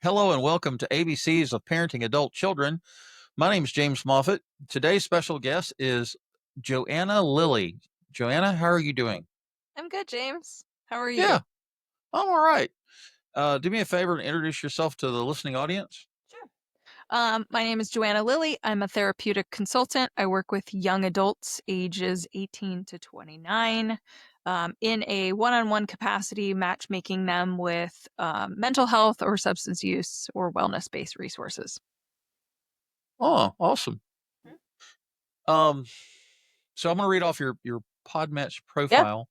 Hello and welcome to ABCs of Parenting Adult Children. My name is James Moffitt. Today's special guest is Joanna Lilly. Joanna, how are you doing? I'm good, James. How are Yeah, you? I'm all right. Do me a favor and introduce yourself to the listening audience. Sure. My name is Joanna Lilly. I'm a therapeutic consultant. I work with young adults ages 18 to 29 in a one-on-one capacity, matchmaking them with mental health or substance use or wellness-based resources. Oh, awesome. Mhm. Um, so I'm going to read off your Podmatch Yeah. profile.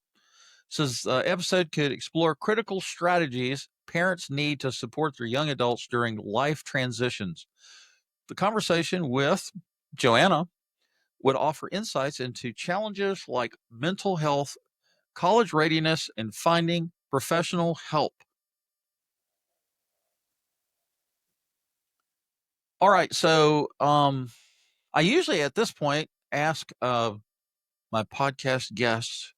It says episode could explore critical strategies parents need to support their young adults during life transitions. The conversation with Joanna would offer insights into challenges like mental health, college readiness, and finding professional help. All right, so I usually at this point ask my podcast guests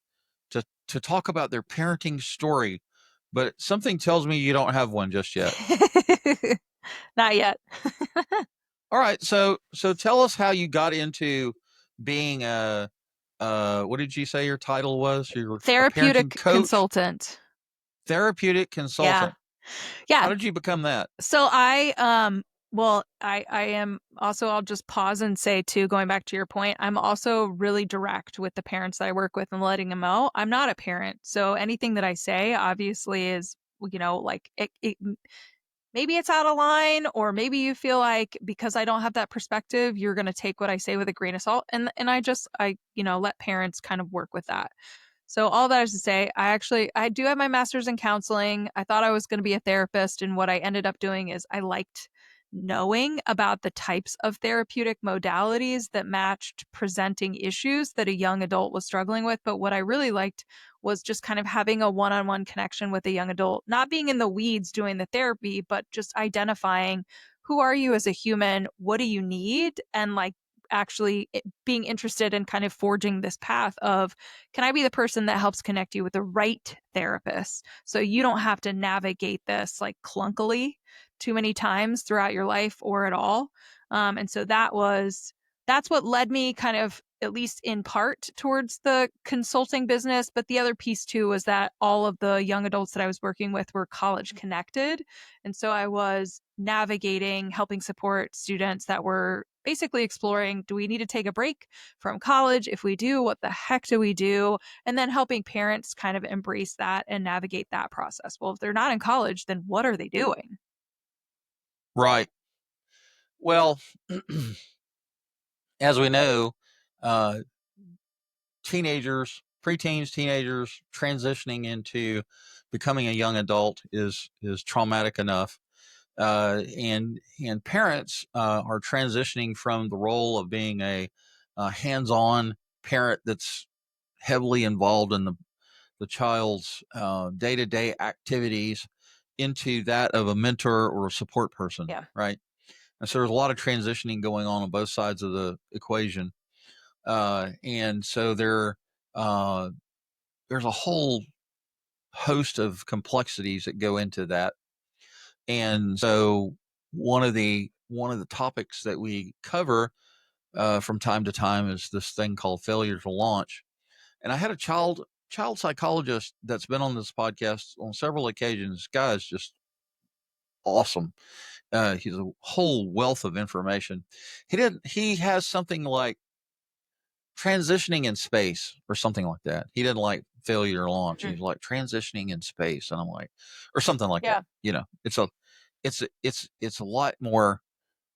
to talk about their parenting story, but something tells me you don't have one just yet. Not yet. All right, so tell us how you got into being what did you say your title was? You're a parenting Therapeutic coach, consultant. therapeutic Yeah. consultant. How Yeah. did you become that? So I am also, I'll just pause and say too, going back to your point, I'm also really direct with the parents that I work with and letting them know I'm not a parent. So anything that I say obviously is, like maybe it's out of line, or maybe you feel like because I don't have that perspective, you're going to take what I say with a grain of salt. And I let parents kind of work with that. So all that is to say, I do have my master's in counseling. I thought I was going to be a therapist, and what I ended up doing is I liked knowing about the types of therapeutic modalities that matched presenting issues that a young adult was struggling with. But what I really liked was just kind of having a one-on-one connection with a young adult, not being in the weeds doing the therapy, but just identifying who are you as a human, what do you need, and like actually being interested in kind of forging this path of, can I be the person that helps connect you with the right therapist so you don't have to navigate this like clunkily too many times throughout your life or at all. And so that's what led me kind of, at least in part, towards the consulting business. But the other piece too was that all of the young adults that I was working with were college connected. And so I was navigating, helping support students that were basically exploring, do we need to take a break from college? If we do, what the heck do we do? And then helping parents kind of embrace that and navigate that process. Well, if they're not in college, then what are they doing? Right. Well, as we know, uh, teenagers, preteens, teenagers transitioning into becoming a young adult is traumatic enough, and parents are transitioning from the role of being a hands-on parent that's heavily involved in the child's day-to-day activities into that of a mentor or a support person, Yeah. right? And so there's a lot of transitioning going on both sides of the equation. And so uh, there's a whole host of complexities that go into that. And so one of the topics that we cover from time to time is this thing called failure to launch. And I had a child psychologist that's been on this podcast on several occasions. This guy is just awesome. He's a whole wealth of information. He has something like transitioning in space or something like that. He didn't like failure to launch. Mhm. He's like transitioning in space. And I'm like, or something like that. Yeah. It's a lot more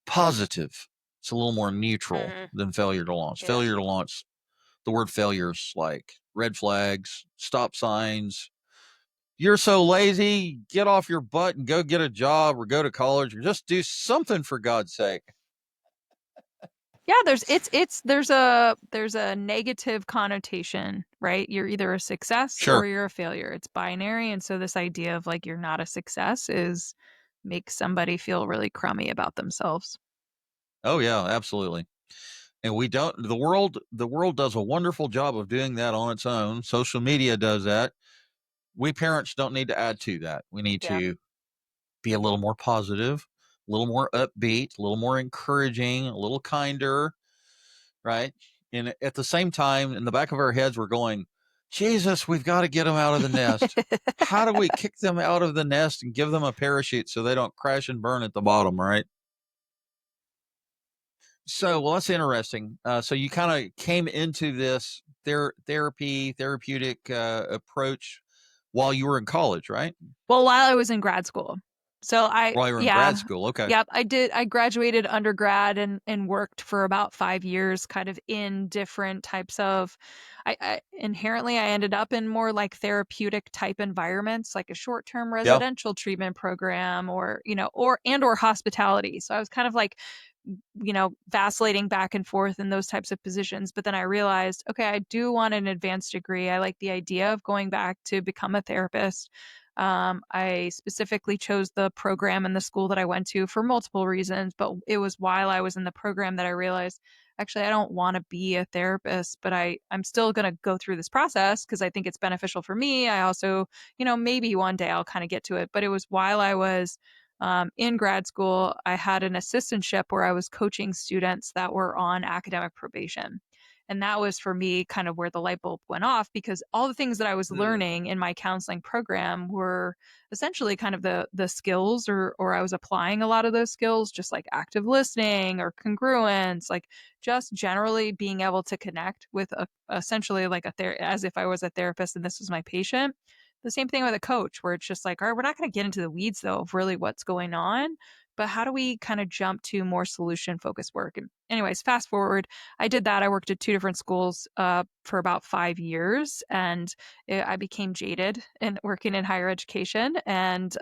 positive. It's a little more neutral Mhm. than failure to launch. Yeah. Failure to launch, the word failure is like red flags, stop signs. You're so lazy, get off your butt and go get a job or go to college or just do something for God's sake. Yeah, there's a negative connotation, right? You're either a success or Sure. you're a failure. It's binary, and so this idea of like you're not a success is makes somebody feel really crummy about themselves. Oh yeah, absolutely. And we don't the world does a wonderful job of doing that on its own. Social media does that. We parents don't need to add to that. We need Yeah. to be a little more positive, a little more upbeat, a little more encouraging, a little kinder, right? And at the same time, in the back of our heads, we're going, Jesus, we've got to get them out of the nest. How do we kick them out of the nest and give them a parachute so they don't crash and burn at the bottom, right? So, well, that's interesting. So you kind of came into this therapeutic approach while you were in college, right? Well, while I was in grad school. So While you were in grad yeah. school. Okay. Yep, I did. I graduated undergrad and worked for about 5 years kind of in different types of I inherently I ended up in more like therapeutic type environments, like a short-term Yeah. residential treatment program or, or hospitality. So I was kind of like, vacillating back and forth in those types of positions. But then I realized, okay, I do want an advanced degree. I like the idea of going back to become a therapist. I specifically chose the program and the school that I went to for multiple reasons, but it was while I was in the program that I realized actually I don't want to be a therapist, but I'm still going to go through this process because I think it's beneficial for me. I also, maybe one day I'll kind of get to it. But it was while I was in grad school, I had an assistantship where I was coaching students that were on academic probation. And that was for me kind of where the light bulb went off because all the things that I was Mm. learning in my counseling program were essentially kind of the skills or I was applying a lot of those skills, just like active listening or congruence, like just generally being able to connect with essentially like as if I was a therapist and this was my patient. The same thing with a coach where it's just like, all right, we're not going to get into the weeds though of really what's going on, but how do we kind of jump to more solution focused work? And anyways, fast forward, I did that. I worked at two different schools for about 5 years, and I became jaded in working in higher education. And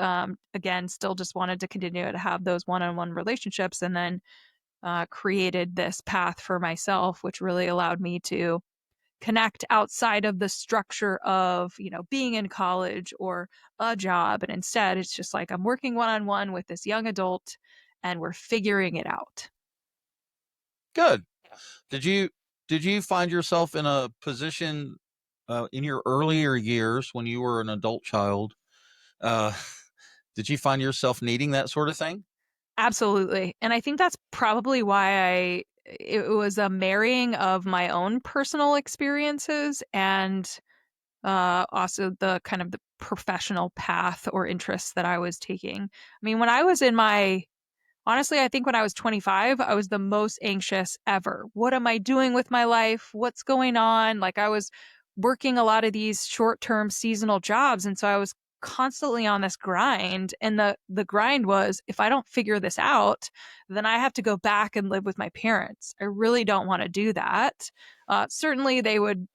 again, still just wanted to continue to have those one-on-one relationships, and then created this path for myself, which really allowed me to connect outside of the structure of, being in college or a job. And instead, it's just like I'm working one on one with this young adult and we're figuring it out. Good. Did you did you find yourself in a position in your earlier years when you were an adult child? Uh, did you find yourself needing that sort of thing? Absolutely. And I think that's probably why it was a marrying of my own personal experiences and also the kind of the professional path or interests that I was taking. I mean, when I was in my honestly, I think when I was 25, I was the most anxious ever. What am I doing with my life? What's going on? Like I was working a lot of these short-term seasonal jobs and so I was constantly on this grind and the grind was if I don't figure this out, then I have to go back and live with my parents. I really don't want to do that. Certainly they would,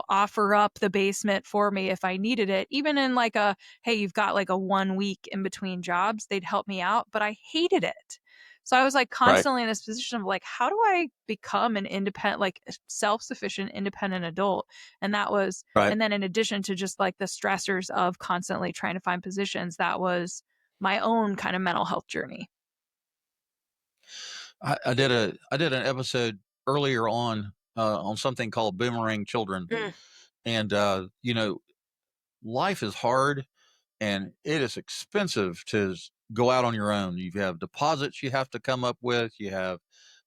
offer up the basement for me if I needed it. Even in like a hey, you've got like a 1 week in between jobs, they'd help me out, but I hated it. So I was like Right. constantly in this position of like, how do I become an independent, like self-sufficient, independent adult? And that was, Right. and then in addition to just like the stressors of constantly trying to find positions, that was my own kind of mental health journey. I did an episode earlier on something called Boomerang Children, Mm. and life is hard and it is expensive to go out on your own. You have deposits you have to come up with. You have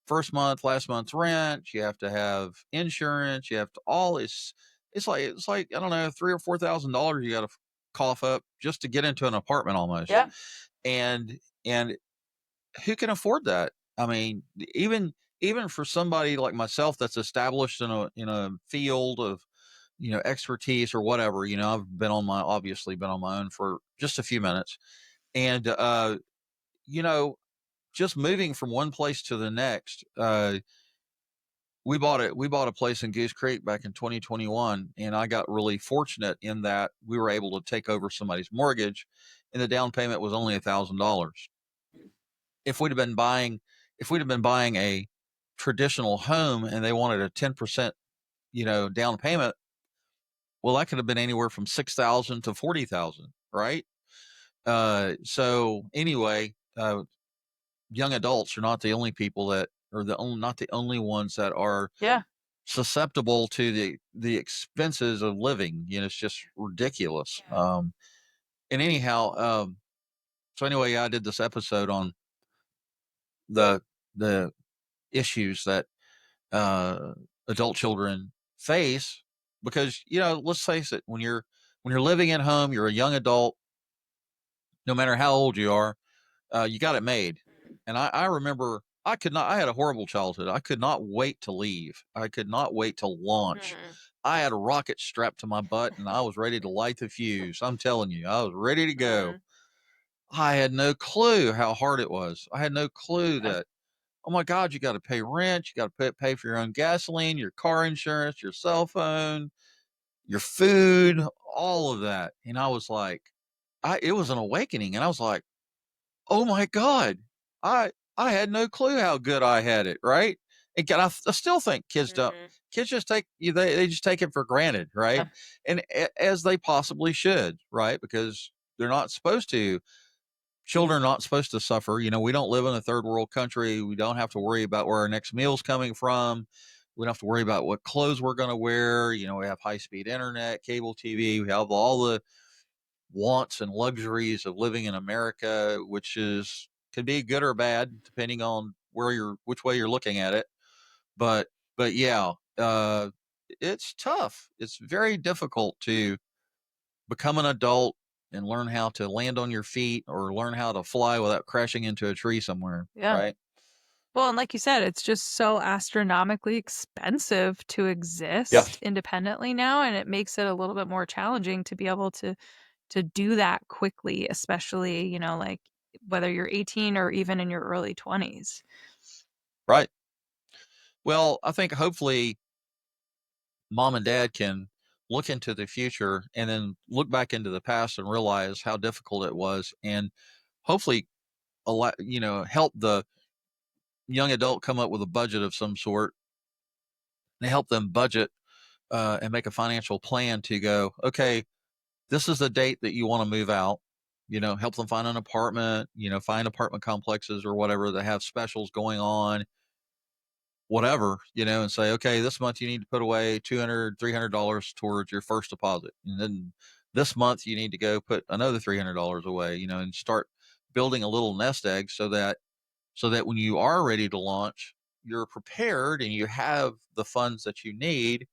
first month, last month's rent. You have to have insurance. You have to all this. It's like I don't know, $3,000 or $4,000 you got to cough up just to get into an apartment almost. Yeah. And who can afford that? I mean, even for somebody like myself that's established in a field of expertise or whatever. I've been on my obviously been on my own for just a few minutes, and you know, just moving from one place to the next. We bought a place in Goose Creek back in 2021, and I got really fortunate in that we were able to take over somebody's mortgage, and the down payment was only $1,000. If we'd have been buying, if we'd have been buying a traditional home and they wanted a 10% down payment, well, that could have been anywhere from 6,000 to 40,000, right? So anyway, young adults are not the only people that are not the only ones that are Yeah. susceptible to the expenses of living. It's just ridiculous. And anyhow, So anyway, I did this episode on the the issues that uh, adult children face because let's face it, when you're living at home, you're a young adult, no matter how old you are, you got it made. And I remember I had a horrible childhood. I could not wait to leave. I could not wait to launch. Mhm. I had a rocket strapped to my butt and I was ready to light the fuse. I'm telling you, I was ready to go. Mhm. I had no clue how hard it was. I had no clue Yeah. that, oh my God, you got to pay rent. You got to pay for your own gasoline, your car insurance, your cell phone, your food, all of that. And I was like, it was an awakening. And I was like, oh my God, I I had no clue how good I had it, right? And I still think Mhm. kids just they just take it for granted, right? Yeah. And as they possibly should, right? Because they're not supposed to. Children are not supposed to suffer. We don't live in a third world country. We don't have to worry about where our next meal's coming from. We don't have to worry about what clothes we're going to wear. We have high speed internet, cable TV. We have all the wants and luxuries of living in America, which is can be good or bad depending on which way you're looking at it. But yeah, it's tough. It's very difficult to become an adult and learn how to land on your feet or learn how to fly without crashing into a tree somewhere, Yeah. right? Well, and like you said, it's just so astronomically expensive to Yeah. exist independently now, and it makes it a little bit more challenging to be able to do that quickly, especially, like whether you're 18 or even in your early 20s. Right. Well, I think hopefully mom and dad can look into the future and then look back into the past and realize how difficult it was and hopefully help the young adult come up with a budget of some sort and help them budget and make a financial plan to go, okay, this is the date that you want to move out. Help them find an apartment, find apartment complexes or whatever that have specials going on, whatever, and say, okay, this month you need to put away $200, $300 towards your first deposit. And then this month you need to go put another $300 away, and start building a little nest egg so that when you are ready to launch, you're prepared and you have the funds that you need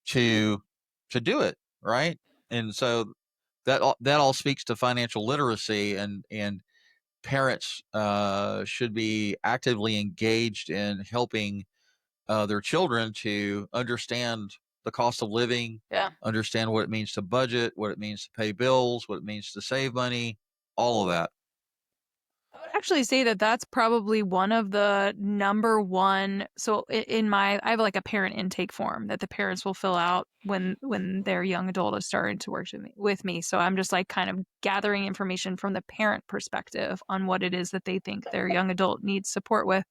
to do it, right? And so that all speaks to financial literacy, and parents should be actively engaged in helping their children to understand the cost of living, Yeah. understand what it means to budget, what it means to pay bills, what it means to save money, all of that. I would actually say that that's probably one of the number one. So I have like a parent intake form that the parents will fill out when their young adult is starting to work with me. So I'm just like kind of gathering information from the parent perspective on what it is that they think their young adult needs support with.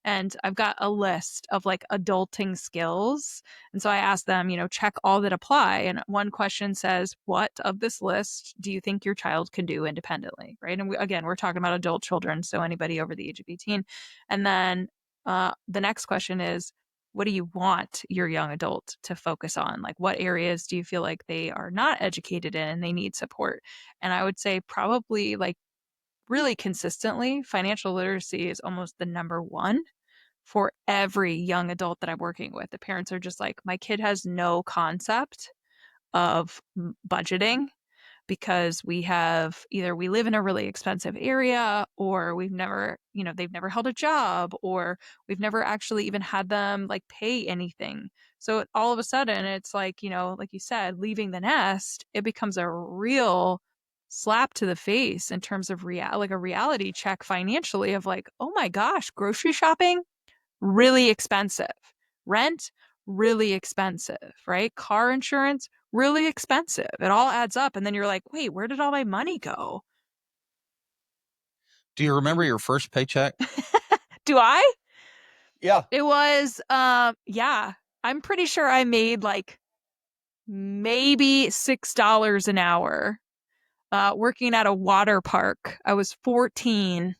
And I've got a list of like adulting skills. And so I asked them, check all that apply. And one question says, what of this list do you think your child can do independently? Right. And again, we're talking about adult children. So anybody over the age of 18. And then the next question is, what do you want your young adult to focus on? Like, what areas do you feel like they are not educated in and they need support? And I would say probably like really consistently, financial literacy is almost the number one for every young adult that I'm working with. The parents are just like, my kid has no concept of budgeting because we live in a really expensive area, or they've never held a job, or we've never actually even had them like pay anything. So all of a sudden it's like, like you said, leaving the nest, it becomes a real slap to the face in terms of like a reality check financially of like, oh my gosh, grocery shopping really expensive. Rent, really expensive, right? Car insurance, really expensive. It all adds up. And then you're like, wait, where did all my money go? Do you remember your first paycheck? Do I? Yeah. It was, yeah, I'm pretty sure I made like maybe $6 an hour working at a water park. I was 14.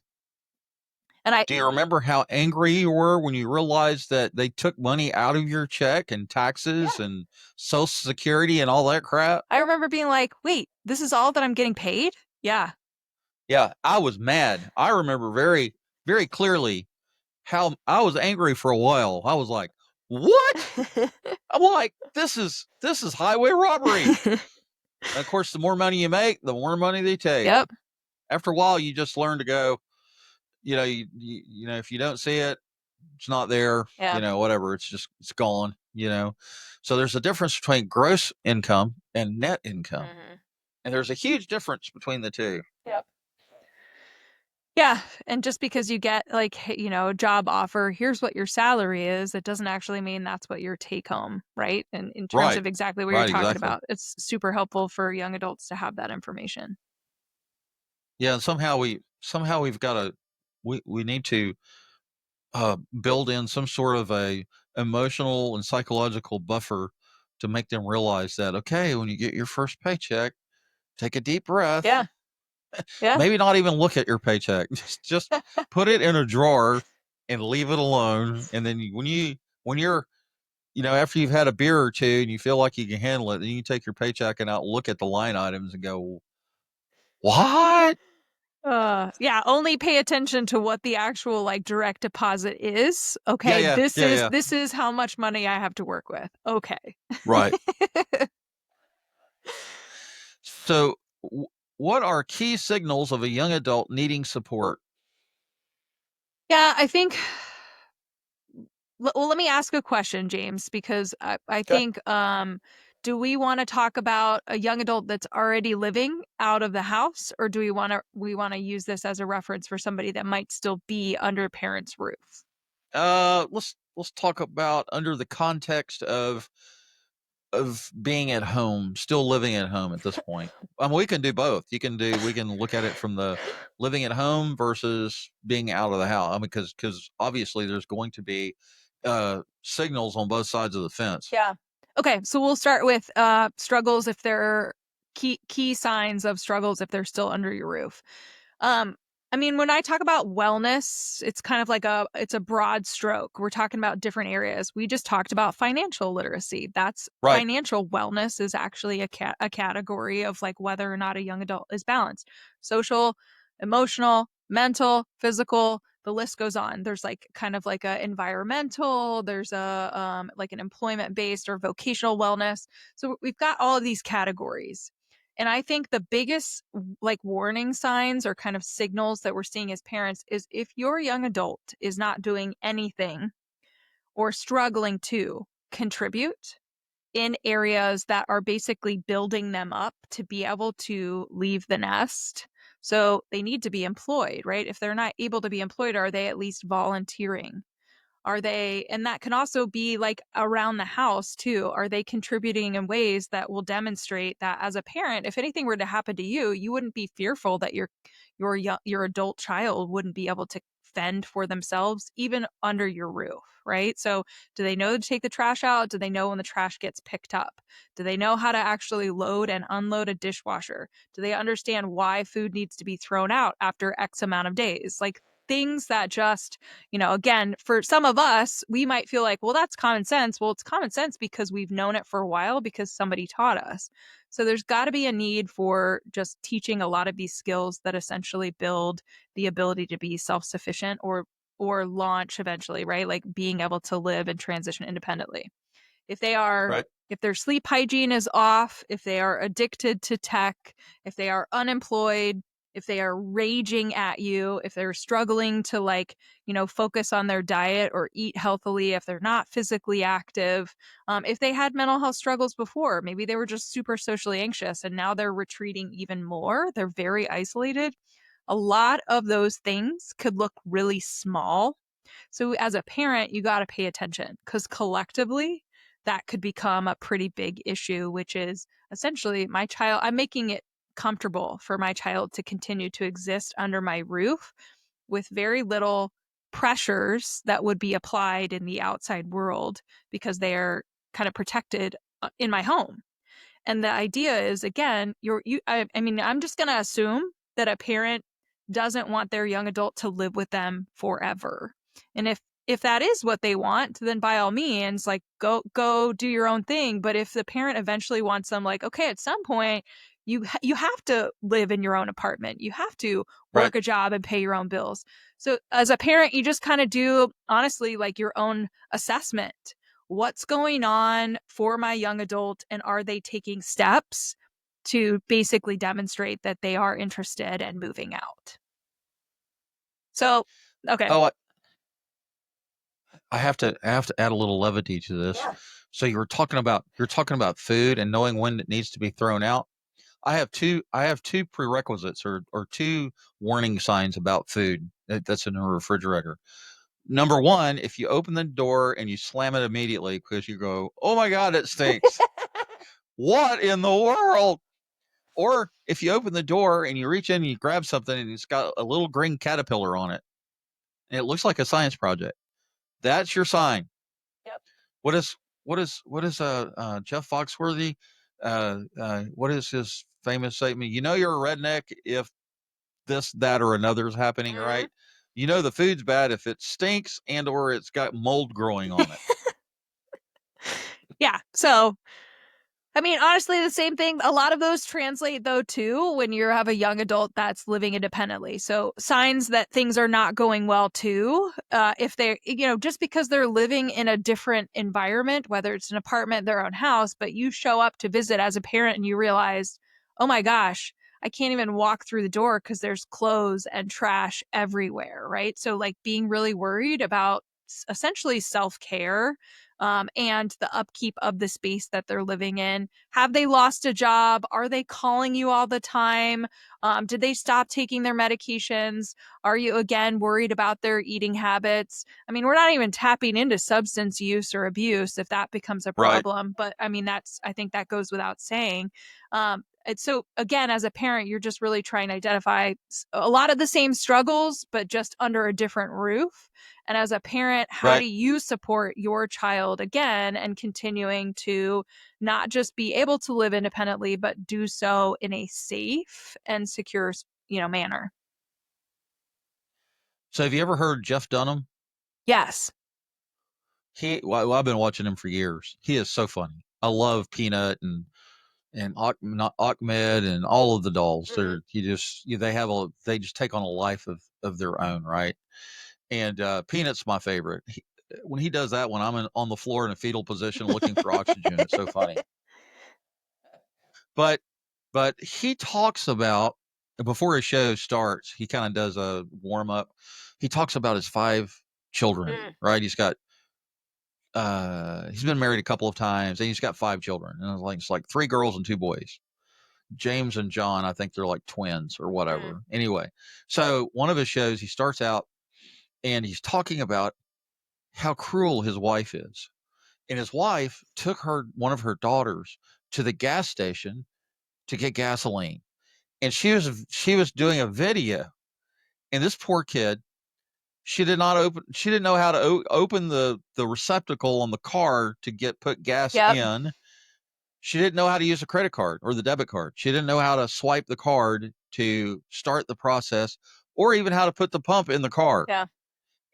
And Do you remember how angry you were when you realized that they took money out of your check and taxes yeah, and Social Security and all that crap? I remember being like, wait, this is all that I'm getting paid? Yeah. Yeah, I was mad. I remember very, very clearly how I was angry for a while. I was like, "What?" I'm like, this is highway robbery." And of course, the more money you make, the more money they take. Yep. After a while, you just learn to go, if you don't see it, it's not there, Yeah. whatever. It's gone, So there's a difference between gross income and net income. Mhm. And there's a huge difference between the two. Yep. Yeah, and just because you get like, a job offer, here's what your salary is, it doesn't actually mean that's what your take home, right? And in terms Right. of exactly what you're Right. talking Exactly. about, it's super helpful for young adults to have that information. Yeah. And somehow we've got to, we need to build in some sort of a emotional and psychological buffer to make them realize that, okay, when you get your first paycheck, take a deep breath. Yeah. Yeah. Maybe not even look at your paycheck. Just put it in a drawer and leave it alone. And then when you're, after you've had a beer or two and you feel like you can handle it, then you take your paycheck and out look at the line items and go, what? Yeah, only pay attention to what the actual like direct deposit is. Yeah, Okay, yeah, this yeah, is yeah. this is how much money I have to work with. Okay. Right. So, what are key signals of a young adult needing support? Yeah, I think well, let me ask a question, James, because I Okay. think do we want to talk about a young adult that's already living out of the house, or do we want to use this as a reference for somebody that might still be under a parent's roof? Let's talk about under the context of being at home, still living at home at this point. We can do both. We can look at it from the living at home versus being out of the house. I mean, because obviously there's going to be signals on both sides of the fence. Yeah. Okay, so we'll start with struggles if there are key signs of struggles if they're still under your roof. Um, I mean, when I talk about wellness, it's kind of like it's a broad stroke. We're talking about different areas. We just talked about financial literacy. That's Right. financial wellness is actually a category of like whether or not a young adult is balanced. Social, emotional, mental, physical, the list goes on. There's like kind of like a environmental, there's a like an employment based or vocational wellness. So we've got all of these categories. And I think the biggest like warning signs or kind of signals that we're seeing as parents is if your young adult is not doing anything or struggling to contribute in areas that are basically building them up to be able to leave the nest. So they need to be employed, right? If they're not able to be employed, are they at least volunteering? Are they, and that can also be like around the house too. Are they contributing in ways that will demonstrate that as a parent, if anything were to happen to you, you wouldn't be fearful that your adult child wouldn't be able to fend for themselves even under your roof, right? So, do they know to take the trash out? Do they know when the trash gets picked up? Do they know how to actually load and unload a dishwasher? Do they understand why food needs to be thrown out after X amount of days? Like things that just again, for some of us, we might feel like, well, that's common sense. Well, it's common sense because we've known it for a while because somebody taught us. So there's got to be a need for just teaching a lot of these skills that essentially build the ability to be self-sufficient or launch eventually, right? Like being able to live and transition independently. If they are Right. if their sleep hygiene is off, if they are addicted to tech, if they are unemployed, if they are raging at you, if they're struggling to like, focus on their diet or eat healthily, if they're not physically active, if they had mental health struggles before, maybe they were just super socially anxious and now they're retreating even more, they're very isolated. A lot of those things could look really small, so as a parent, you got to pay attention because collectively, that could become a pretty big issue, which is essentially I'm making it comfortable for my child to continue to exist under my roof with very little pressures that would be applied in the outside world because they are kind of protected in my home. And the idea is again, I mean, I'm just going to assume that a parent doesn't want their young adult to live with them forever. And if that is what they want, then by all means, like go do your own thing. But if the parent eventually wants them, like, okay, at some point, you have to live in your own apartment. You have to Right. work a job and pay your own bills. So as a parent, you just kind of do honestly like your own assessment. What's going on for my young adult, and are they taking steps to basically demonstrate that they are interested in moving out? So, okay. Oh, I have to add a little levity to this. Yeah. So you're talking about food and knowing when it needs to be thrown out. I have two prerequisites or two warning signs about food that's in a refrigerator. Number one, if you open the door and you slam it immediately because you go, "Oh my God, it stinks. What in the world?" Or if you open the door and you reach in and you grab something and it's got a little green caterpillar on it and it looks like a science project, that's your sign. Yep. What is Jeff Foxworthy? What is his famous statement? You know you're a redneck if this, that, or another is happening, Mhm. right? You know the food's bad if it stinks and or it's got mold growing on it. Yeah. So I mean, honestly, the same thing. A lot of those translate though too when you have a young adult that's living independently. So signs that things are not going well too. If they're, just because they're living in a different environment, whether it's an apartment, their own house, but you show up to visit as a parent and you realize, oh my gosh, I can't even walk through the door because there's clothes and trash everywhere, right? So like being really worried about essentially self care, and the upkeep of the space that they're living in. Have they lost a job? Are they calling you all the time? Did they stop taking their medications? Are you again worried about their eating habits? I mean, we're not even tapping into substance use or abuse if that becomes a Right, problem. But I mean, I think that goes without saying. And so, again, as a parent, you're just really trying to identify a lot of the same struggles, but just under a different roof. And as a parent, how right. do you support your child again and continuing to not just be able to live independently, but do so in a safe and secure, manner? So have you ever heard Jeff Dunham? Yes. Well, I've been watching him for years. He is so funny. I love Peanut and not Ahmed and all of the dolls. Mhm. They just take on a life of their own, right? And Peanut's my favorite. When he does that, when on the floor in a fetal position looking for oxygen, it's so funny. But he talks about before his show starts, he kind of does a warm up. He talks about his five children, Mm. right? He's been married a couple of times and he's got five children. And it's like three girls and two boys. James and John, I think they're like twins or Mm. whatever. Anyway, so one of his shows, he starts out and he's talking about how cruel his wife is. And his wife took one of her daughters to the gas station to get gasoline. And she was doing a video. And this poor kid, she didn't know how to open the receptacle on the car to put gas Yep. in. She didn't know how to use a credit card or the debit card. She didn't know how to swipe the card to start the process or even how to put the pump in the car. Yeah.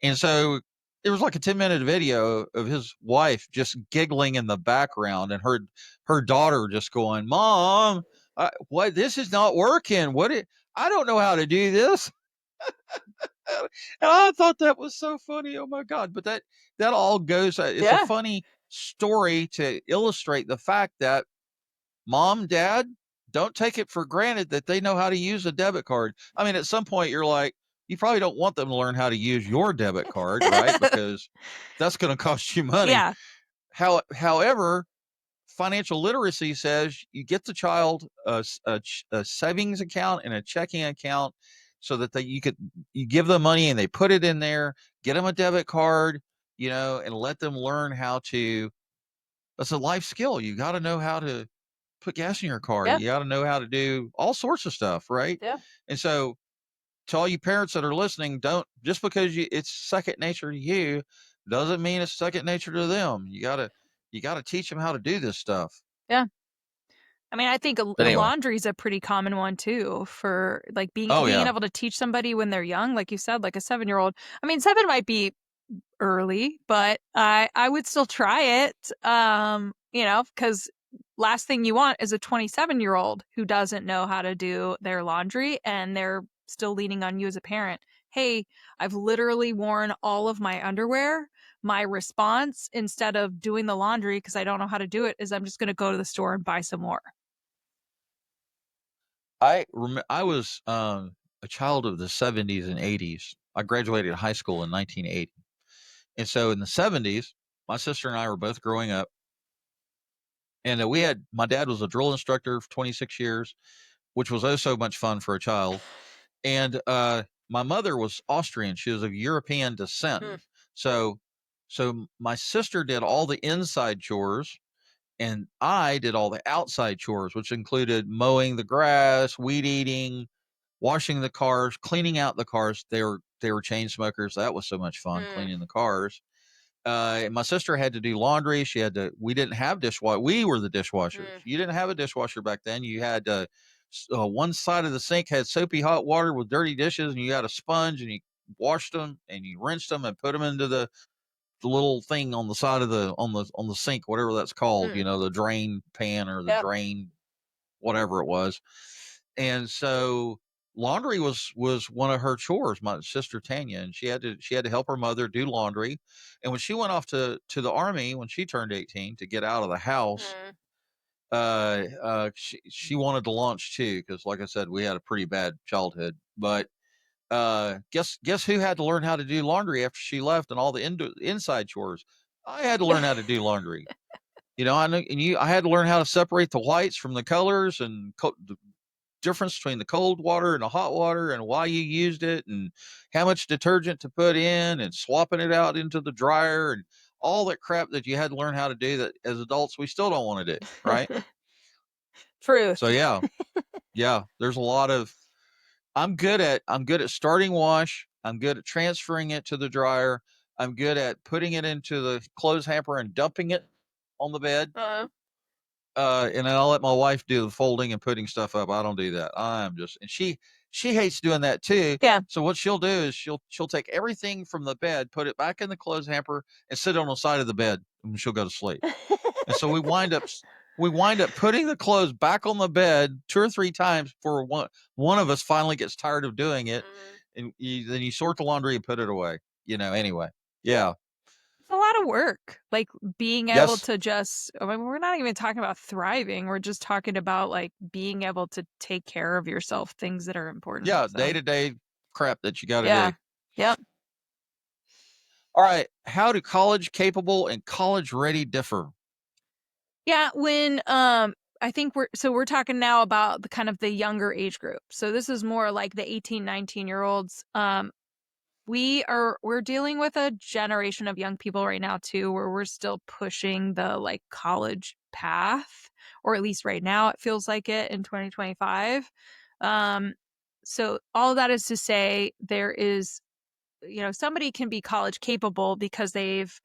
And so there was like a 10-minute video of his wife just giggling in the background and her daughter just going, "Mom, what this is not working. I don't know how to do this." And I thought that was so funny. Oh my God. But that all goes, it's a Yeah. funny story to illustrate the fact that mom, dad, don't take it for granted that they know how to use a debit card. I mean, at some point, you're like, you probably don't want them to learn how to use your debit card, right? Because that's going to cost you money. Yeah. However, financial literacy says you get the child a savings account and a checking account so that you give them money and they put it in there, get them a debit card, and let them learn how to. That's a life skill. You got to know how to put gas in your car. Yeah. You got to know how to do all sorts of stuff, right? Yeah. And so, to all you parents that are listening, don't just because it's second nature to you doesn't mean it's second nature to them. You gotta teach them how to do this stuff. Yeah. I mean, I think But anyway, laundry's a pretty common one too for like being oh being yeah, able to teach somebody when they're young, like you said, like a 7-year-old. I mean, 7 might be early, but I would still try it. Because last thing you want is a 27-year-old who doesn't know how to do their laundry and they're still leaning on you as a parent. Hey, I've literally worn all of my underwear. My response, instead of doing the laundry because I don't know how to do it, is I'm just going to go to the store and buy some more. I was, a child of the '70s and '80s. I graduated high school in 1980, and so in the '70s, my sister and I were both growing up, and, we had my dad was a drill instructor for 26 years, which was oh so much fun for a child, and, my mother was Austrian. She was of European descent. Hmm. So my sister did all the inside chores, and I did all the outside chores, which included mowing the grass, weed eating, washing the cars, cleaning out the cars. They were chain smokers. That was so much fun Hmm. cleaning the cars. And my sister had to do laundry. We didn't have dishwasher. We were the dishwashers. Hmm. You didn't have a dishwasher back then. You had one side of the sink had soapy hot water with dirty dishes, and you had a sponge, and you washed them and you rinsed them and put them into the little thing on the side of the sink, whatever that's called, Hmm. the drain pan or the Yep. drain, whatever it was. And so laundry was one of her chores, my sister Tanya, and she had to help her mother do laundry. And when she went off to the army when she turned 18 to get out of the house, Hmm. she wanted to launch too, because like I said, we had a pretty bad childhood. But guess who had to learn how to do laundry after she left and all the inside chores? I had to learn how to do laundry. I know, I had to learn how to separate the whites from the colors and the difference between the cold water and the hot water and why you used it and how much detergent to put in and swapping it out into the dryer and all that crap that you had to learn how to do that as adults we still don't want to do, right? Truth. So yeah, there's a lot of I'm good at starting wash. I'm good at transferring it to the dryer. I'm good at putting it into the clothes hamper and dumping it on the bed. Uh, And then I'll let my wife do the folding and putting stuff up. I don't do that. And she hates doing that too. yeah. So what she'll do is she'll take everything from the bed, put it back in the clothes hamper, and sit on the side of the bed, and she'll go to sleep. And so we wind up putting the clothes back on the bed 2 or 3 times before one of us finally gets tired of doing it, Mhm. and then you sort the laundry and put it away. Anyway. Yeah. It's a lot of work. Like being able Yes. to just, I mean, we're not even talking about thriving. We're just talking about like being able to take care of yourself, things that are important. Yeah. Day So, to day crap that you got to do. yeah. Yep. All right. How do college capable and college ready differ? Yeah, when I think we're talking now about the kind of the younger age group. So this is more like the 18, 19-year-olds. We're dealing with a generation of young people right now too where we're still pushing the like college path, or at least right now it feels like it in 2025. Um so all of that is to say there is, somebody can be college capable because they've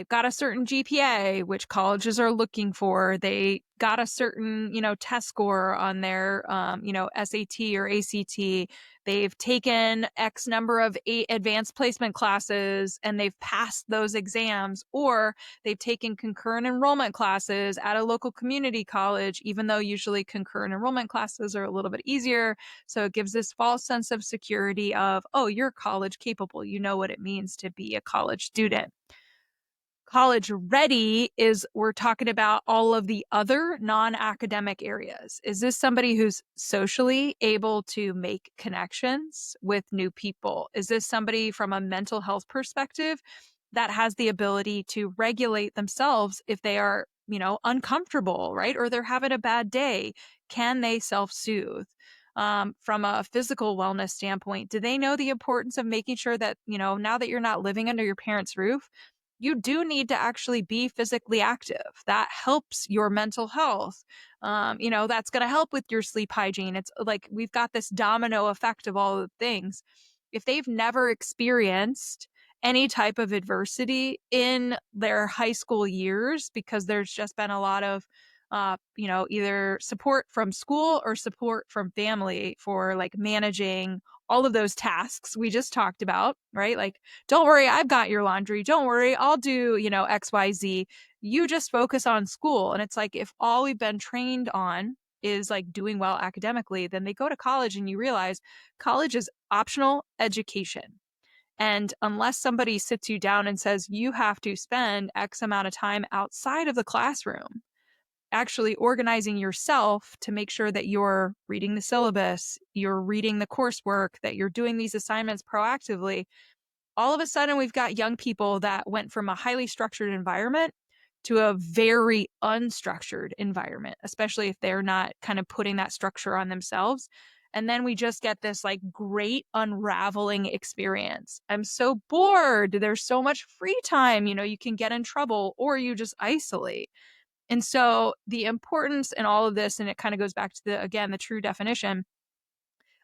got a certain GPA, which colleges are looking for. They got a certain, test score on their, SAT or ACT. They've taken X number of advanced placement classes and they've passed those exams, or they've taken concurrent enrollment classes at a local community college, even though usually concurrent enrollment classes are a little bit easier. So it gives this false sense of security of, oh, you're college capable. You know what it means to be a college student. College ready is we're talking about all of the other non-academic areas. Is this somebody who's socially able to make connections with new people? Is this somebody from a mental health perspective that has the ability to regulate themselves if they are, uncomfortable, right? Or they're having a bad day? Can they self-soothe? From a physical wellness standpoint, do they know the importance of making sure that, now that you're not living under your parents' roof, you do need to actually be physically active. That helps your mental health. That's going to help with your sleep hygiene. It's like we've got this domino effect of all the things. If they've never experienced any type of adversity in their high school years because there's just been a lot of either support from school or support from family for like managing all of those tasks we just talked about, right? Like, don't worry, I've got your laundry. Don't worry, I'll do, XYZ. You just focus on school. And it's like, if all we've been trained on is like doing well academically, then they go to college and you realize college is optional education. And unless somebody sits you down and says you have to spend X amount of time outside of the classroom, actually organizing yourself to make sure that you're reading the syllabus, you're reading the coursework, that you're doing these assignments proactively, all of a sudden we've got young people that went from a highly structured environment to a very unstructured environment, especially if they're not kind of putting that structure on themselves. And then we just get this like great unraveling experience. I'm so bored. There's so much free time. You can get in trouble or you just isolate. And so the importance in all of this, and it kind of goes back to the true definition.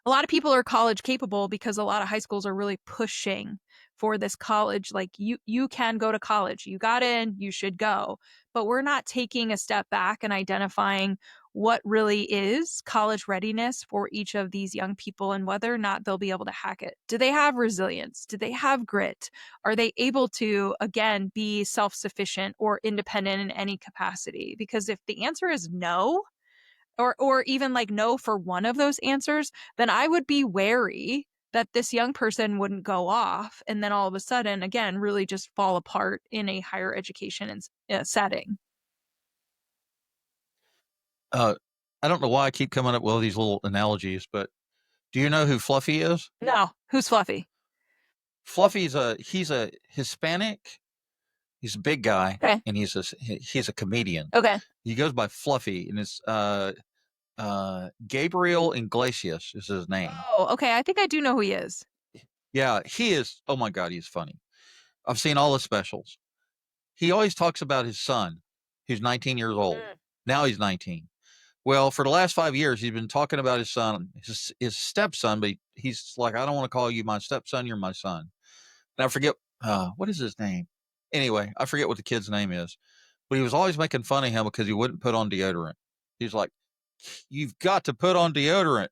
A lot of people are college capable because a lot of high schools are really pushing for this college. Like you can go to college. You got in, you should go. But we're not taking a step back and identifying what really is college readiness for each of these young people and whether or not they'll be able to hack it. Do they have resilience? Do they have grit? Are they able to, again, be self-sufficient or independent in any capacity? Because if the answer is no, or even like no for one of those answers, then I would be wary that this young person wouldn't go off and then all of a sudden, again, really just fall apart in a higher education setting. I don't know why I keep coming up with all these little analogies, but do you know who Fluffy is? No. Who's Fluffy? Fluffy's he's a Hispanic. He's a big guy, Okay. and he's a comedian. Okay. He goes by Fluffy, and it's Gabriel Iglesias is his name. Oh, okay. I think I do know who he is. Yeah, he is. Oh my God, he's funny. I've seen all his specials. He always talks about his son, who's 19 years old. Now he's 19. Well, for the last 5 years, he's been talking about his son, his stepson, but he's like, I don't want to call you my stepson, you're my son. And I forget, what is his name? Anyway, I forget what the kid's name is, but he was always making fun of him because he wouldn't put on deodorant. He's like, you've got to put on deodorant,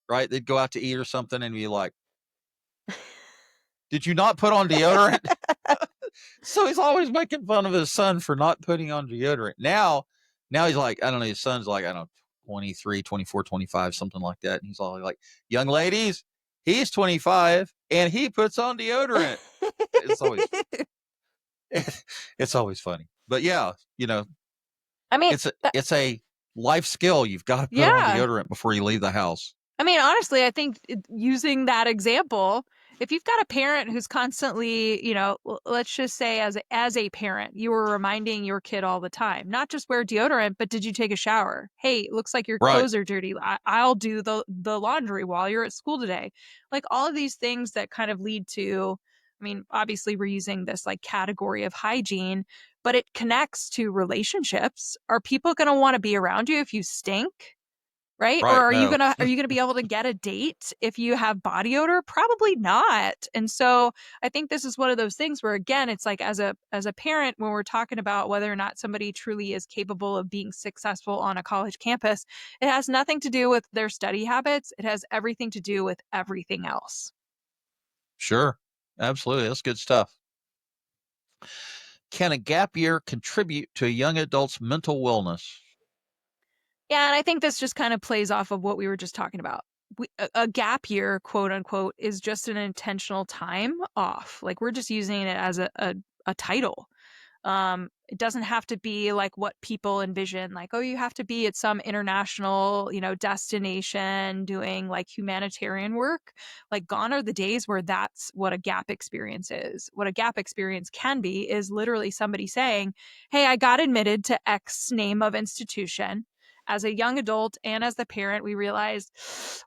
right? They'd go out to eat or something and be like, did you not put on deodorant? So he's always making fun of his son for not putting on deodorant. Now he's like, I don't know, his son's like, I don't know, 23, 24, 25, something like that. And he's all like, young ladies, he's 25 and he puts on deodorant. It's always funny. But yeah, I mean, it's a life skill. You've got to put on deodorant before you leave the house. I mean, honestly, I think using that example, if you've got a parent who's constantly, let's just say as a parent, you were reminding your kid all the time, not just wear deodorant, but did you take a shower? Hey, looks like your clothes are dirty. I'll do the laundry while you're at school today. Like all of these things that kind of lead to, I mean, obviously we're using this like category of hygiene, but it connects to relationships. Are people going to want to be around you if you stink? Right? Or are you gonna be able to get a date if you have body odor? Probably not. And so I think this is one of those things where, again, it's like as a parent, when we're talking about whether or not somebody truly is capable of being successful on a college campus, it has nothing to do with their study habits. It has everything to do with everything else. Sure. Absolutely. That's good stuff. Can a gap year contribute to a young adult's mental wellness? Yeah, and I think this just kind of plays off of what we were just talking about. A gap year, quote unquote, is just an intentional time off. Like we're just using it as a title. It doesn't have to be like what people envision, like, oh, you have to be at some international, destination doing like humanitarian work. Like gone are the days where that's what a gap experience is. What a gap experience can be is literally somebody saying, hey, I got admitted to X name of institution. As a young adult and as the parent, we realized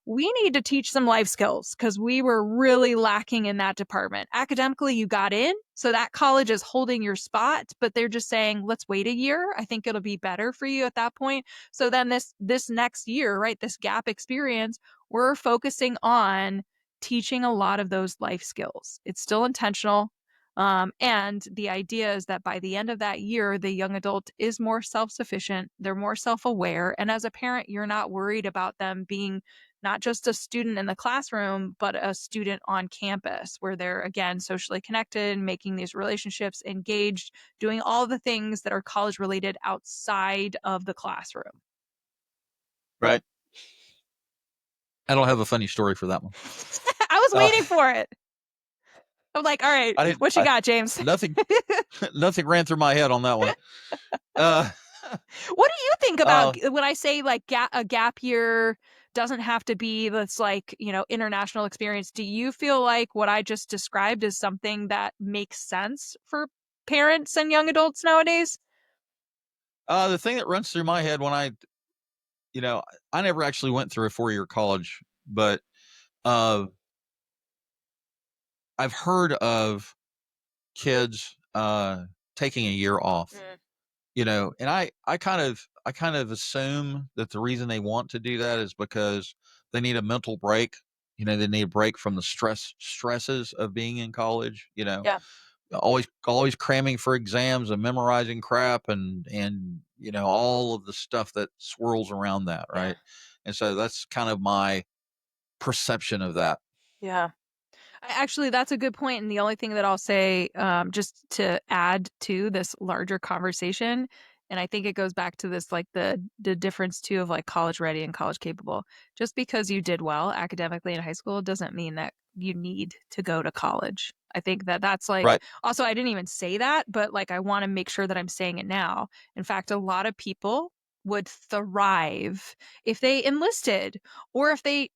we need to teach some life skills because we were really lacking in that department. Academically, you got in, so that college is holding your spot, but they're just saying, let's wait a year. I think it'll be better for you at that point. So then this next year, right, this gap experience, we're focusing on teaching a lot of those life skills. It's still intentional. And the idea is that by the end of that year, the young adult is more self sufficient, they're more self aware. And as a parent, you're not worried about them being not just a student in the classroom, but a student on campus where they're, again, socially connected, making these relationships, engaged, doing all the things that are college related outside of the classroom. Right. I don't have a funny story for that one. I was Uh, waiting for it. I'm like, all right, I didn't. what you got, James? Nothing. Nothing ran through my head on that one. Uh, What do you think about uh, when I say like a gap year doesn't have to be this like, international experience? Do you feel like what I just described is something that makes sense for parents and young adults nowadays? the thing that runs through my head when I never actually went through a 4-year college, but uh, I've heard of kids taking a year off. Mm, And I kind of assume that the reason they want to do that is because they need a mental break. They need a break from the stresses of being in college. yeah, Always cramming for exams and memorizing crap and all of the stuff that swirls around that, yeah, right? And so that's kind of my perception of that. yeah. Actually, that's a good point, and the only thing that I'll say, just to add to this larger conversation, and I think it goes back to this, like, the difference too of, like, college ready and college capable. Just because you did well academically in high school doesn't mean that you need to go to college. I think that that's, like Right. also, I didn't even say that, but, like, I wanna make sure that I'm saying it now. In fact, a lot of people would thrive if they enlisted or if they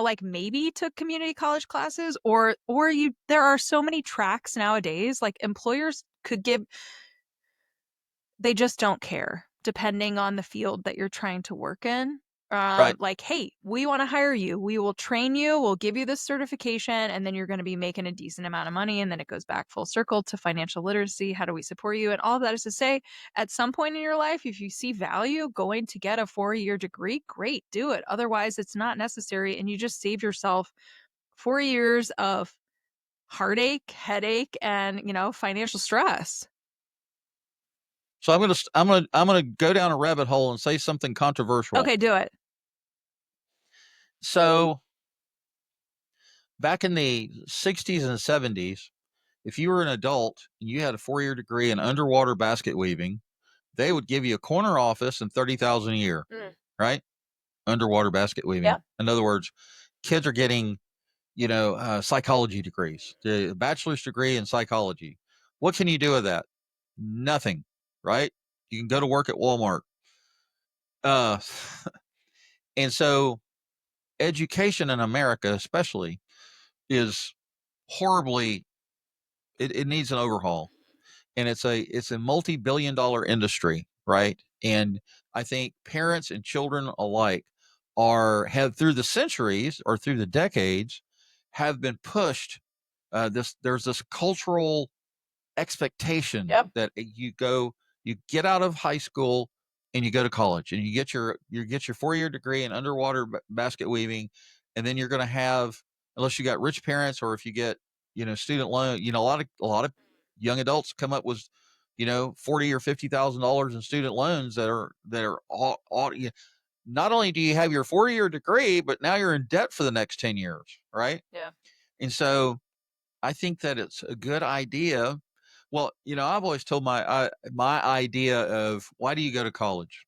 like maybe took community college classes or you there are so many tracks nowadays like employers could give they just don't care depending on the field that you're trying to work in. Right. Like, hey, we want to hire you, we will train you, we'll give you this certification, and then you're going to be making a decent amount of money. And then it goes back full circle to financial literacy. How do we support you? And all of that is to say, at some point in your life, if you see value going to get a 4-year degree, great, do it. Otherwise, it's not necessary. And you just save yourself 4 years of heartache, headache, and financial stress. So I'm gonna go down a rabbit hole and say something controversial. Okay, do it. So back in the 60s and 70s, if you were an adult and you had a 4-year degree in underwater basket weaving, they would give you a corner office and 30,000 a year, Mm, right? Underwater basket yeah. weaving. In other words, kids are getting, psychology degrees, the bachelor's degree in psychology. What can you do with that? Nothing, right? You can go to work at Walmart. Uh, and so education in America, especially, is horribly, it needs an overhaul. And it's a multi-billion-dollar industry, right? And I think parents and children alike have through the centuries or through the decades have been pushed. There's this cultural expectation Yep. that you get out of high school and you go to college and you get your 4-year degree in underwater basket weaving, and then you're going to have, unless you got rich parents or if you get student loan, a lot of young adults come up with 40 or $50,000 in student loans that are all not only do you have your 4-year degree, but now you're in debt for the next 10 years, right? Yeah. And so I think that it's a good idea. Well, I've always told my idea of, why do you go to college?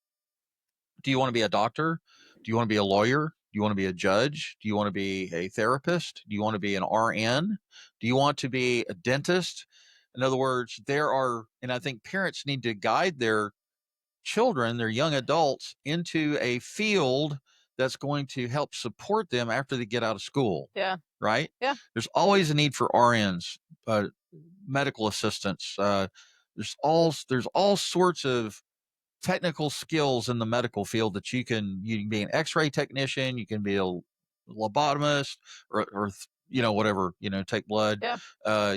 Do you want to be a doctor? Do you want to be a lawyer? Do you want to be a judge? Do you want to be a therapist? Do you want to be an RN? Do you want to be a dentist? In other words, and I think parents need to guide their children, their young adults, into a field that's going to help support them after they get out of school, Yeah. right? Yeah. There's always a need for RNs, medical assistants. There's all sorts of technical skills in the medical field that you can be an X-ray technician, you can be a lobotomist, or whatever, take blood. Yeah.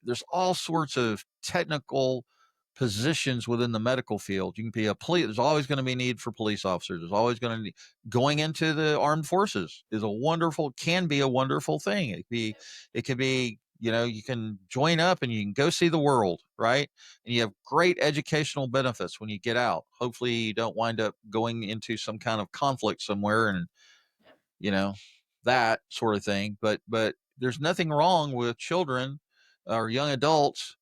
There's all sorts of technical positions within the medical field. You can be a police. There's always going to be need for police officers. There's always going to be going into the armed forces can be a wonderful thing. It could be You can join up and you can go see the world, right? And you have great educational benefits when you get out. Hopefully you don't wind up going into some kind of conflict somewhere and, that sort of thing. But there's nothing wrong with children or young adults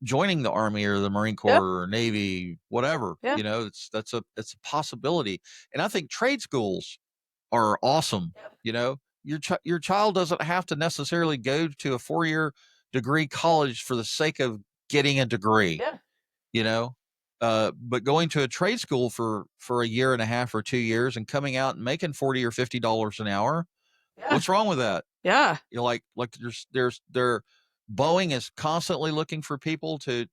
joining the Army or the Marine Yeah. Corps or Navy, whatever. Yeah. It's a possibility. And I think trade schools are awesome. Your child doesn't have to necessarily go to a 4-year degree college for the sake of getting a degree. Yeah. But going to a trade school for a year and a half or 2 years and coming out and making $40 or $50 an hour, Yeah. what's wrong with that? Yeah. Like there's Boeing is constantly looking for people to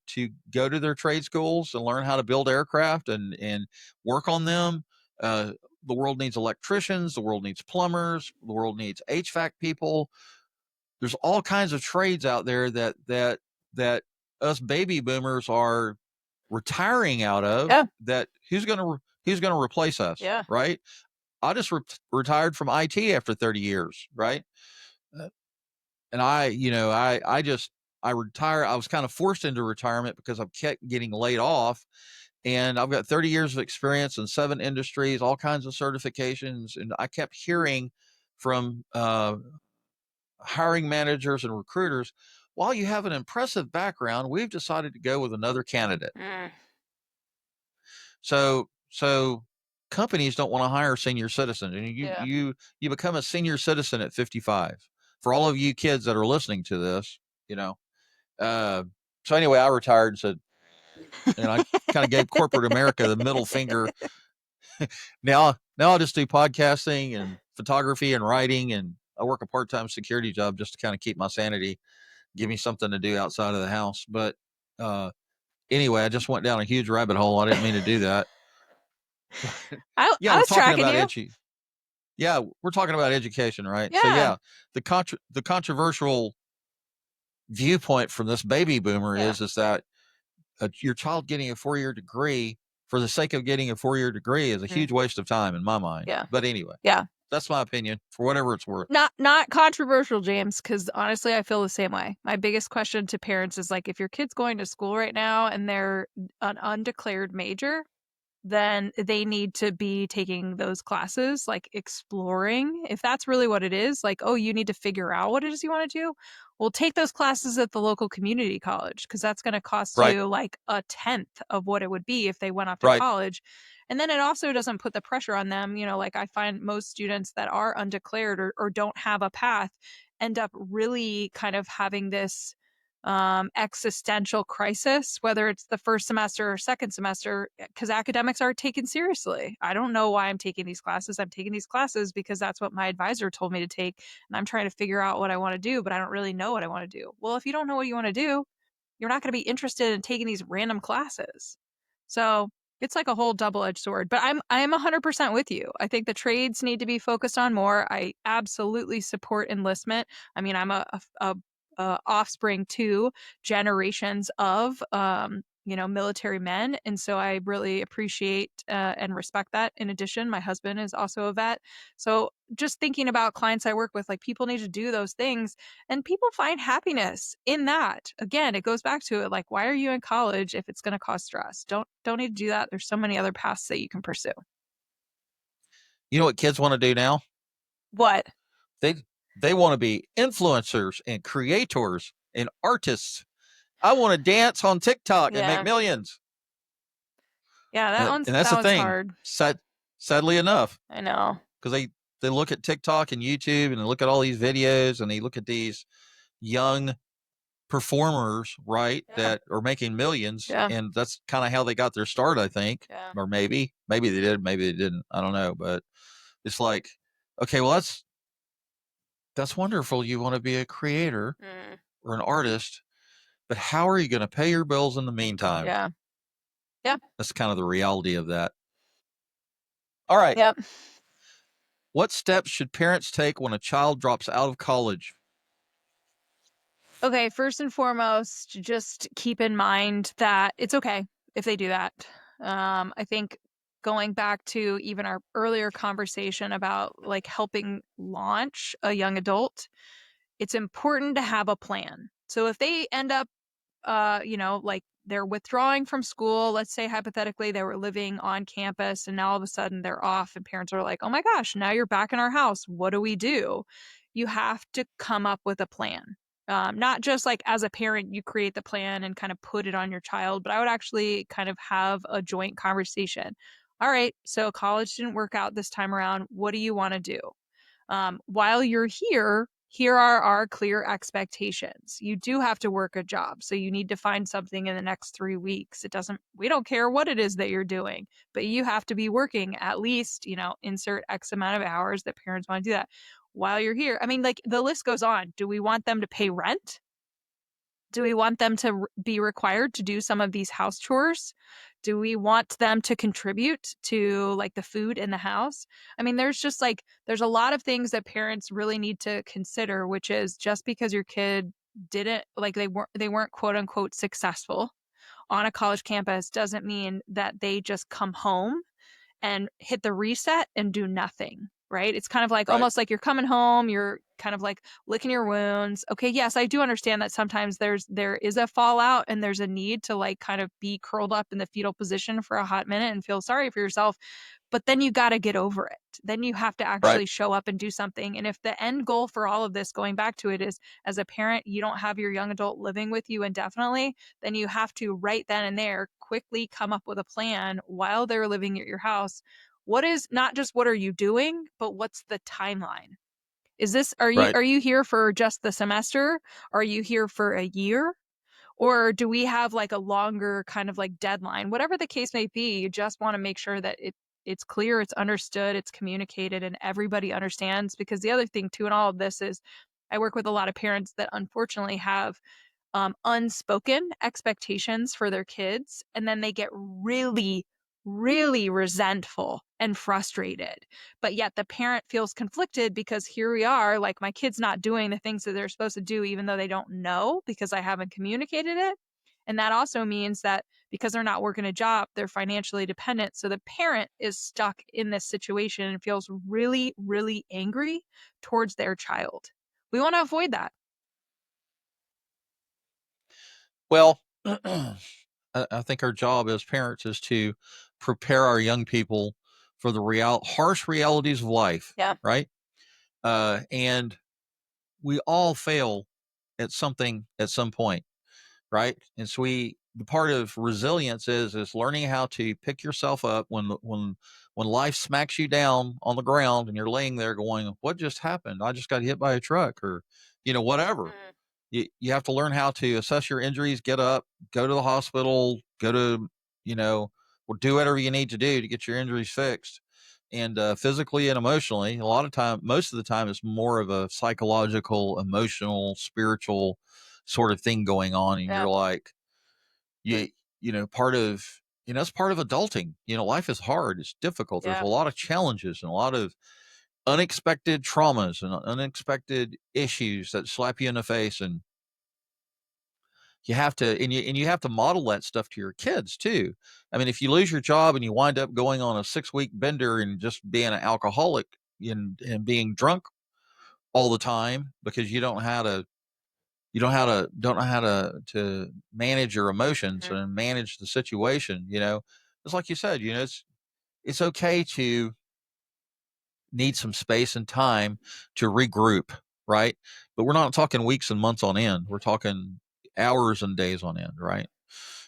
go to their trade schools and learn how to build aircraft and work on them. The world needs electricians. The world needs plumbers. The world needs HVAC people. There's all kinds of trades out there that us baby boomers are retiring out of. Yeah. That who's gonna replace us? Yeah. Right. I just retired from IT after 30 years. Right. And I retired. I was kind of forced into retirement because I kept getting laid off. And I've got 30 years of experience in 7 industries, all kinds of certifications. And I kept hearing from hiring managers and recruiters, while you have an impressive background, we've decided to go with another candidate. So companies don't want to hire senior citizens. And you become a senior citizen at 55. For all of you kids that are listening to this, so anyway, I retired and said, and I kind of gave corporate America the middle finger. Now I'll just do podcasting and photography and writing, and I work a part-time security job just to kind of keep my sanity, give me something to do outside of the house. But anyway, I just went down a huge rabbit hole. I didn't mean to do that. I Yeah, we're was talking tracking about you. Yeah, we're talking about education, right? So Yeah. the controversial viewpoint from this baby boomer is that your child getting a 4-year degree for the sake of getting a 4-year degree is a huge waste of time in my mind. Yeah. But anyway, Yeah. that's my opinion for whatever it's worth. Not controversial, James, because honestly, I feel the same way. My biggest question to parents is like, if your kid's going to school right now and they're an undeclared major, then they need to be taking those classes, like exploring. If that's really what it is, like, oh, you need to figure out what it is you want to do. Well, take those classes at the local community college because that's going to cost Right. you like a tenth of what it would be if they went off to Right. college. And then it also doesn't put the pressure on them. Like I find most students that are undeclared or don't have a path end up really kind of having this existential crisis, whether it's the first semester or second semester, because academics are taken seriously. I don't know why I'm taking these classes. I'm taking these classes because that's what my advisor told me to take. And I'm trying to figure out what I want to do, but I don't really know what I want to do. Well, if you don't know what you want to do, you're not going to be interested in taking these random classes. So it's like a whole double-edged sword. But I'm 100% with you. I think the trades need to be focused on more. I absolutely support enlistment. I mean, I'm a offspring to generations of military men, and so I really appreciate and respect that. In addition, my husband is also a vet, so just thinking about clients I work with, like, people need to do those things, and people find happiness in that. Again, it goes back to it, like, why are you in college if it's going to cause stress? Don't need to do that. There's so many other paths that you can pursue. You know what kids want to do now? What? They want to be influencers and creators and artists. I want to dance on TikTok and make millions. Yeah, And that's the one's thing. hard. Sadly enough, I know. because they look at TikTok and YouTube and they look at all these videos and they look at these young performers, right, that are making millions. Yeah. And that's kind of how they got their start, I think. Yeah. Or maybe they did, maybe they didn't. I don't know. But it's like, okay, well, that's wonderful. You want to be a creator or an artist, but how are you going to pay your bills in the meantime? Yeah. Yeah. That's kind of the reality of that. All right. Yep. What steps should parents take when a child drops out of college? Okay, first and foremost, just keep in mind that it's okay if they do that. I think going back to even our earlier conversation about like helping launch a young adult, it's important to have a plan. So if they end up, like they're withdrawing from school, let's say hypothetically they were living on campus and now all of a sudden they're off and parents are like, oh my gosh, now you're back in our house. What do we do? You have to come up with a plan. Not just like as a parent, you create the plan and kind of put it on your child, but I would actually kind of have a joint conversation. All right, so college didn't work out this time around. What do you want to do? While you're here are our clear expectations. You do have to work a job, so you need to find something in the next 3 weeks. We don't care what it is that you're doing, but you have to be working at least, insert X amount of hours that parents want to do that while you're here. I mean, like the list goes on. Do we want them to pay rent? Do we want them to be required to do some of these house chores? Do we want them to contribute to like the food in the house? I mean, there's a lot of things that parents really need to consider, which is just because your kid didn't like they weren't quote unquote successful on a college campus doesn't mean that they just come home and hit the reset and do nothing, right? It's kind of like Right. almost like you're coming home, you're kind of like licking your wounds. Okay, yes, I do understand that sometimes there is a fallout and there's a need to like kind of be curled up in the fetal position for a hot minute and feel sorry for yourself, but then you got to get over it. Then you have to Right. actually show up and do something. And if the end goal for all of this, going back to it, is as a parent, you don't have your young adult living with you indefinitely, then you have to right then and there quickly come up with a plan while they're living at your house. What is not just what are you doing, but what's the timeline? Is this Right. are you here for just the semester? Are you here for a year? Or do we have like a longer kind of like deadline? Whatever the case may be, you just want to make sure that it's clear, it's understood, it's communicated, and everybody understands. Because the other thing too in all of this is I work with a lot of parents that unfortunately have unspoken expectations for their kids, and then they get really, really resentful and frustrated. But yet the parent feels conflicted because here we are, like my kid's not doing the things that they're supposed to do, even though they don't know because I haven't communicated it. And that also means that because they're not working a job, they're financially dependent. So the parent is stuck in this situation and feels really, really angry towards their child. We want to avoid that. Well, I think our job as parents is to prepare our young people for the harsh realities of life, Yeah. right? And we all fail at something at some point, right? And so the part of resilience is learning how to pick yourself up when life smacks you down on the ground and you're laying there going, "What just happened? I just got hit by a truck," or whatever. You have to learn how to assess your injuries, get up, go to the hospital, go to, or do whatever you need to do to get your injuries fixed. And physically and emotionally, most of the time, it's more of a psychological, emotional, spiritual sort of thing going on. And Yeah. you're like, you, part of, it's part of adulting. Life is hard. It's difficult. There's Yeah. a lot of challenges and a lot of unexpected traumas and unexpected issues that slap you in the face. And you have to model that stuff to your kids too. I mean, if you lose your job and you wind up going on a 6-week bender and just being an alcoholic and being drunk all the time because don't know how to manage your emotions Mhm. and manage the situation, it's like you said, it's okay to need some space and time to regroup, right? But we're not talking weeks and months on end. We're talking hours and days on end, right?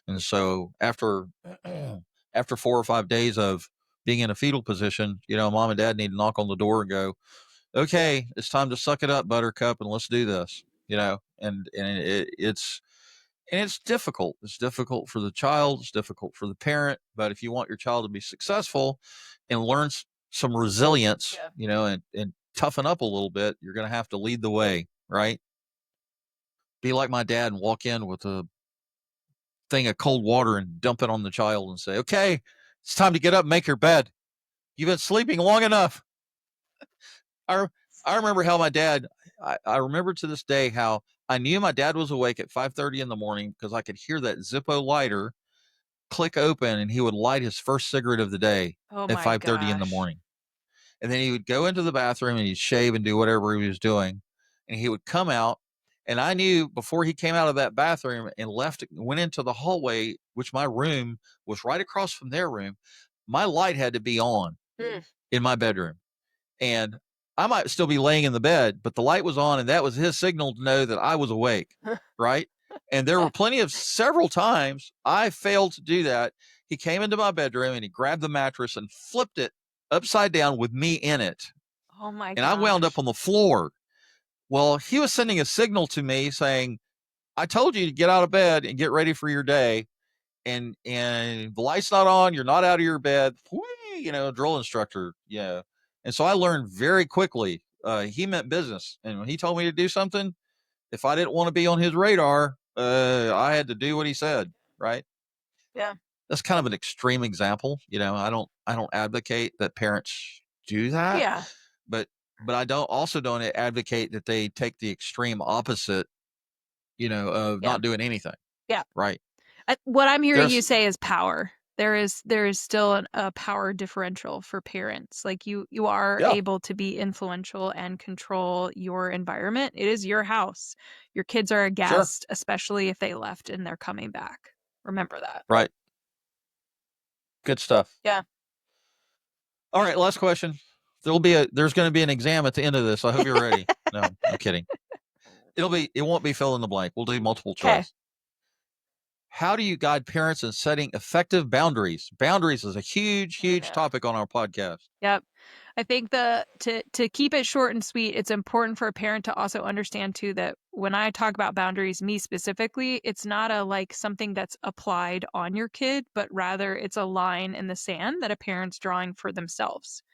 And so after 4 or 5 days of being in a fetal position, mom and dad need to knock on the door and go, "Okay, it's time to suck it up, Buttercup, and let's do this." It's difficult. It's difficult for the child. It's difficult for the parent. But if you want your child to be successful and learn some resilience, Yeah. and toughen up a little bit, you're going to have to lead the way, right? Be like my dad and walk in with a thing of cold water and dump it on the child and say, "Okay, it's time to get up and make your bed. You've been sleeping long enough." I, I remember how my dad, I remember to this day how I knew my dad was awake at 5:30 in the morning because I could hear that Zippo lighter click open and he would light his first cigarette of the day Oh at my 5:30 in the gosh. morning. And then he would go into the bathroom and he'd shave and do whatever he was doing. and he would come out, and I knew before he came out of that bathroom and went into the hallway, which my room was right across from their room, my light had to be on in my bedroom. And I might still be laying in the bed, but the light was on, and that was his signal to know that I was awake, right? And there were several times I failed to do that. He came into my bedroom and he grabbed the mattress and flipped it upside down with me in it. Oh my And I wound up gosh. on the floor. Well, he was sending a signal to me saying, I told you to get out of bed and get ready for your day. And the light's not on, you're not out of your bed. Whee, drill instructor. Yeah. And so I learned very quickly, he meant business. And when he told me to do something, if I didn't want to be on his radar, I had to do what he said. Right. Yeah. That's kind of an extreme example. I don't advocate that parents do that. Yeah. But I don't advocate that they take the extreme opposite, of not doing anything. Yeah. Right. What I'm hearing you say is power. There is still a power differential for parents. Like you are able to be influential and control your environment. It is your house. Your kids are a guest, especially if they left and they're coming back. Remember that. Right. Good stuff. Yeah. All right, last question. There's going to be an exam at the end of this. I hope you're ready. No, I'm kidding. It won't be fill in the blank. We'll do multiple choice. How do you guide parents in setting effective boundaries? Boundaries is a huge topic on our podcast. Yep. I think to keep it short and sweet, it's important for a parent to also understand too that when I talk about boundaries, me specifically, it's not something that's applied on your kid, but rather it's a line in the sand that a parent's drawing for themselves.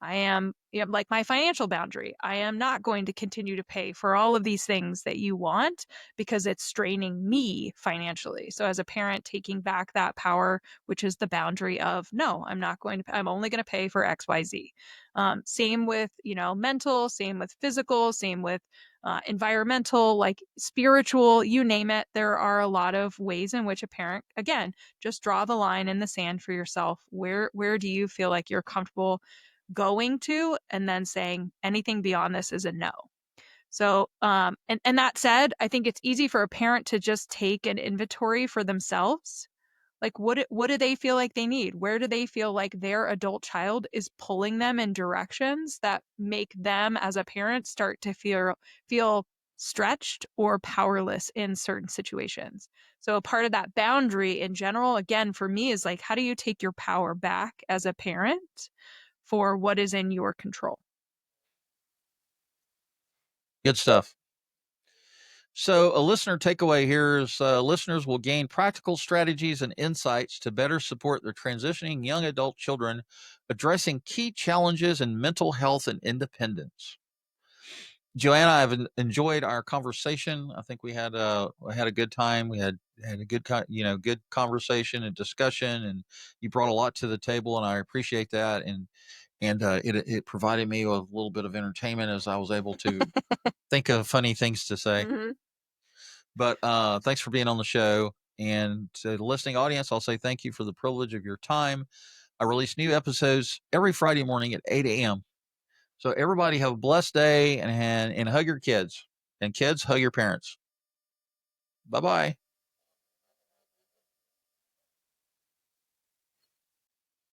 I am like my financial boundary. I am not going to continue to pay for all of these things that you want because it's straining me financially. So as a parent, taking back that power, which is the boundary of no, I'm not going to. I'm only going to pay for X, Y, Z. Same with mental, same with physical, same with environmental, like spiritual, you name it. There are a lot of ways in which a parent, again, just draw the line in the sand for yourself. Where do you feel like you're comfortable going to, and then saying anything beyond this is a no. So, and that said, I think it's easy for a parent to just take an inventory for themselves. Like, what do they feel like they need? Where do they feel like their adult child is pulling them in directions that make them, as a parent, start to feel stretched or powerless in certain situations? So, a part of that boundary in general, again, for me, is like, how do you take your power back as a parent for what is in your control? Good stuff. So a listener takeaway here is listeners will gain practical strategies and insights to better support their transitioning young adult children, addressing key challenges in mental health and independence. Joanna, I've enjoyed our conversation. I think we had a good time. We had a good conversation and discussion, and you brought a lot to the table, and I appreciate that. And it provided me with a little bit of entertainment as I was able to think of funny things to say. Mm-hmm. But thanks for being on the show. And to the listening audience, I'll say thank you for the privilege of your time. I release new episodes every Friday morning at 8 a.m. So everybody have a blessed day and hug your kids. And kids, hug your parents. Bye-bye.